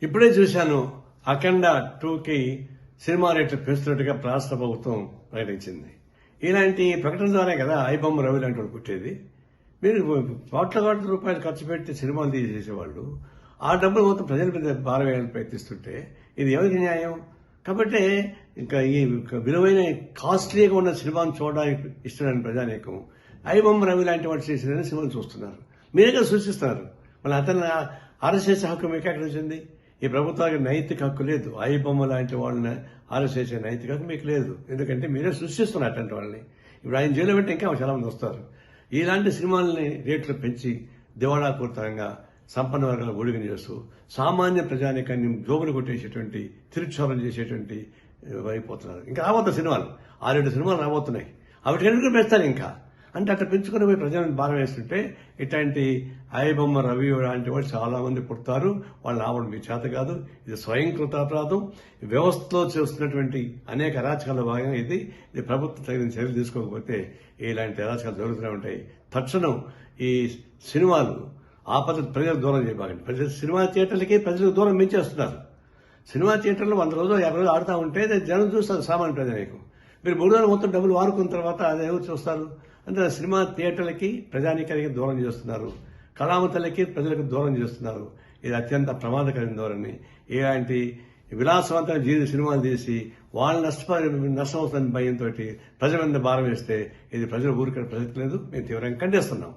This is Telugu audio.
ఇప్పుడే చూశాను అఖండ 2కి సినిమా రేట్లు పెంచుతున్నట్టుగా రాష్ట్ర ప్రభుత్వం ప్రకటించింది. ఇలాంటి ప్రకటన ద్వారే కదా ఐబొమ్మ రవి లాంటి వాళ్ళు పుట్టేది. మీరు కోట్ల రూపాయలు ఖర్చు పెట్టి సినిమాలు తీసేసేవాళ్ళు ఆ డబ్బులు మొత్తం ప్రజల మీద భారం వేయాలని ప్రయత్నిస్తుంటే ఇది ఎవరికి న్యాయం? కాబట్టి ఇంకా ఈ విలువైన కాస్ట్లీగా ఉన్న సినిమాను చూడడానికి ఇష్టమైన ప్రజానీకం ఐబొమ్మ రవి లాంటి వాళ్ళు చేసిన సినిమాలు చూస్తున్నారు. మీరే సూచిస్తున్నారు. మళ్ళీ అతను ఆర్ఎస్ఎస్ హక్కు మీకు ఎక్కడ వచ్చింది? ఈ ప్రభుత్వానికి నైతిక హక్కు లేదు. ఐబొమ్మ లాంటి వాళ్ళని ఆర్ఎస్ఎస్ నైతిక హక్కు మీకు లేదు. ఎందుకంటే మీరే సృష్టిస్తున్నారు అటువంటి వాళ్ళని. ఇప్పుడు ఆయన జైలు పెట్టి ఇంకా చాలా మంది వస్తారు. ఇలాంటి సినిమాలని రేట్లు పెంచి దివాళాపూరితంగా సంపన్న వర్గాల ఒడిగని చేస్తూ సామాన్య ప్రజానికాన్ని జోగులు కొట్టేసేటువంటి తిరుక్షోభం చేసేటువంటి అయిపోతున్నారు. ఇంకా రాబోతున్న సినిమాలు 6-7 సినిమాలు రాబోతున్నాయి. అవిటికన్నీ పెంచుతారు ఇంకా అంటే అట్లా పెంచుకుని పోయి ప్రజలను భారం వేస్తుంటే ఇట్లాంటి ఐబొమ్మ రవి లాంటి వాళ్ళు చాలా మంది పుడతారు. వాళ్ళు రావడం మీ చేత కాదు. ఇది స్వయంకృత అపరాధం. వ్యవస్థలో చేస్తున్నటువంటి అనేక అరాచకాల భాగంగా ఇది ప్రభుత్వం తగిన చర్యలు తీసుకోకపోతే ఇలాంటి అరాచకాలు జరుగుతూనే ఉంటాయి. తక్షణం ఈ సినిమాలు ఆ పద్ధతి ప్రజలకు దూరం చేయబాగండి. ప్రజలు సినిమా థియేటర్లకి ప్రజలకు దూరం పెంచేస్తున్నారు. సినిమా థియేటర్లో 100 రోజులు 50 రోజులు ఆడుతూ ఉంటే జనం చూస్తారు సామాన్య ప్రజానీకం. మీరు 3 రోజులు మొత్తం డబ్బులు వాడుకున్న తర్వాత అది ఎవరు చూస్తారు? అంటే సినిమా థియేటర్లకి ప్రజానీకానికి దూరం చేస్తున్నారు. కళామతలకి ప్రజలకు దూరం చేస్తున్నారు. ఇది అత్యంత ప్రమాదకరమైన ధోరణి. ఇలాంటి విలాసవంతమైన సినిమాలు తీసి వాళ్ళు నష్టం అవుతున్న భయంతో ప్రజల మీద భారం వేస్తే ఇది ప్రజలు ఊరికే ప్రసక్తి లేదు. మేము తీవ్రంగా ఖండిస్తున్నాం.